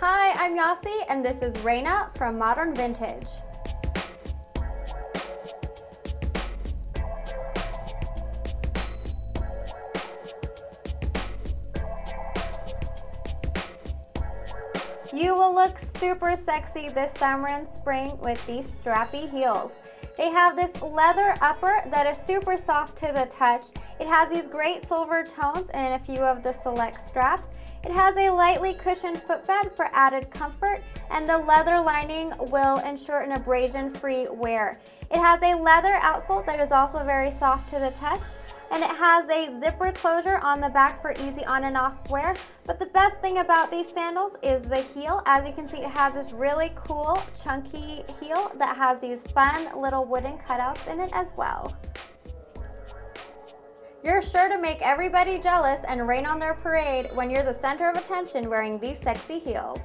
Hi, I'm Yasi, and this is Raina from Modern Vintage. You will look super sexy this summer and spring with these strappy heels. They have this leather upper that is super soft to the touch. It has these great silver tones and a few of the select straps. It has a lightly cushioned footbed for added comfort, and the leather lining will ensure an abrasion-free wear. It has a leather outsole that is also very soft to the touch, and it has a zipper closure on the back for easy on and off wear. But the best thing about these sandals is the heel. As you can see, it has this really cool chunky heel that has these fun little wooden cutouts in it as well. You're sure to make everybody jealous and rain on their parade when you're the center of attention wearing these sexy heels.